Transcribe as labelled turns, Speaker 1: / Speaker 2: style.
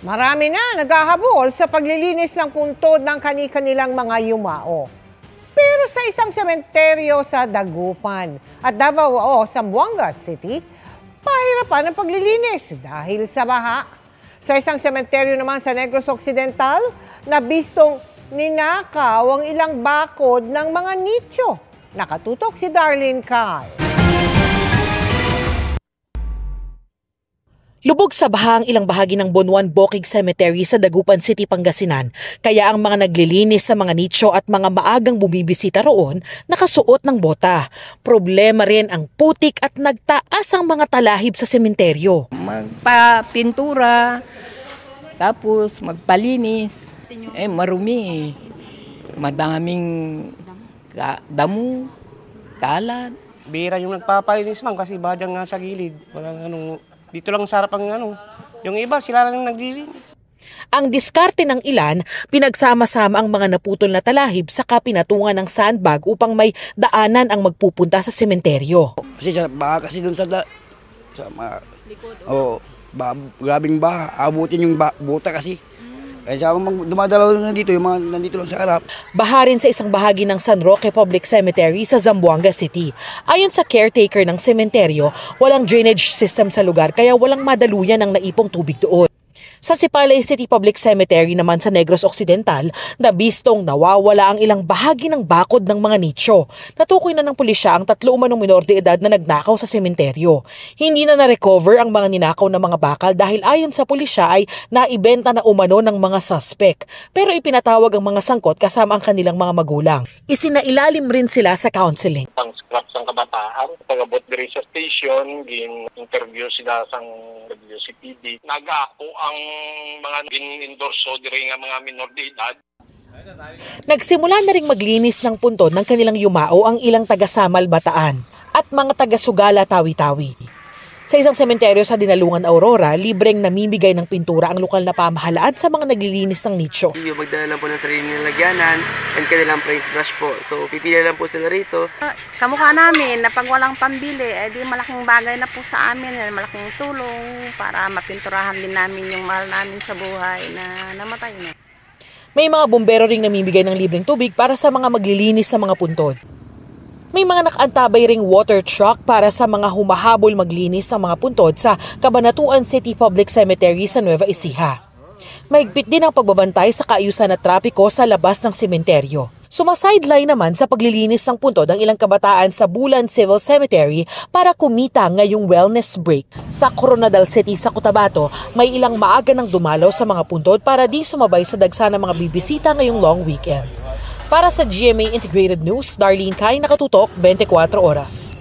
Speaker 1: Marami na naghahabol sa paglilinis ng puntod ng kani-kanilang mga yumao. Pero sa isang sementeryo sa Dagupan at Davao o Zamboanga City, pahirapan ang paglilinis dahil sa baha. Sa isang sementeryo naman sa Negros Occidental, nabistong ninakaw ang ilang bakod ng mga nicho. Nakatutok si Darlene Kai.
Speaker 2: Lubog sa baha ang ilang bahagi ng Bunuan Bukid Cemetery sa Dagupan City, Pangasinan. Kaya ang mga naglilinis sa mga nicho at mga maagang bumibisita roon nakasuot ng bota. Problema rin ang putik at nagtaas ang mga talahib sa sementeryo.
Speaker 3: Magpapintura, tapos magpalinis. Marumi. Madaming damo, kalat.
Speaker 4: Bira yung nagpapalinis, ma'am, kasi badyang nga sa gilid. Walang dito lang sa harap ang yung iba sila lang naglilinis.
Speaker 2: Ang diskarte ng ilan, pinagsama-sama ang mga naputol na talahib sa pinatungan ng sandbag upang may daanan ang magpupunta sa sementeryo.
Speaker 5: Kasi baka kasi doon sa grabing baha, abutin yung buta kasi. Kaya siya dumadalaw lang dito, yung mga nandito lang sa harap.
Speaker 2: Baha rin sa isang bahagi ng San Roque Public Cemetery sa Zamboanga City. Ayon sa caretaker ng sementeryo, walang drainage system sa lugar kaya walang madaluyan ang naipong tubig doon. Sa Sipalay City Public Cemetery naman sa Negros Occidental, nabistong nawawala ang ilang bahagi ng bakod ng mga nicho. Natukoy na ng pulisya ang 3 umanong minor de edad na nagnakaw sa sementeryo. Hindi na na-recover ang mga ninakaw na mga bakal dahil ayon sa pulisya ay naibenta na umano ng mga suspect. Pero ipinatawag ang mga sangkot kasama ang kanilang mga magulang. Isinailalim rin sila sa counseling.
Speaker 6: Ang scraps ng kabataan, pag-abot diri sa station, gin-interview sila sa WCPD. Nag-ako ang mga gin-endorso diri nga mga minor de edad.
Speaker 2: Nagsimula na ring maglinis ng puntod ng kanilang yumao ang ilang taga-Samal Bataan at mga taga-Sugala Tawi-Tawi. Sa isang sementeryo sa Dinalungan Aurora, libreng namimigay ng pintura ang lokal na pamahalaan sa mga naglilinis ng nicho.
Speaker 7: Magdala lang po ng sarili nilang lagyanan and kanilang paintbrush po. So pipili lang po sila rito.
Speaker 8: Kamukha namin na pag walang pambili, di malaking bagay na po sa amin, malaking tulong para mapinturahan din namin yung mahal namin sa buhay na namatay na.
Speaker 2: May mga bumbero ring namimigay ng libreng tubig para sa mga maglilinis sa mga puntod. May mga nakaantabay ring water truck para sa mga humahabol maglinis sa mga puntod sa Cabanatuan City Public Cemetery sa Nueva Ecija. Mahigpit din ang pagbabantay sa kaayusan at trapiko sa labas ng sementeryo. Sumasideline naman sa paglilinis ng puntod ang ilang kabataan sa Bulan Civil Cemetery para kumita ngayong wellness break. Sa Coronadal City sa Cotabato, may ilang maaga nang dumalaw sa mga puntod para di sumabay sa dagsa ng mga bibisita ngayong long weekend. Para sa GMA Integrated News, Darlene Kai, nakatutok 24 oras.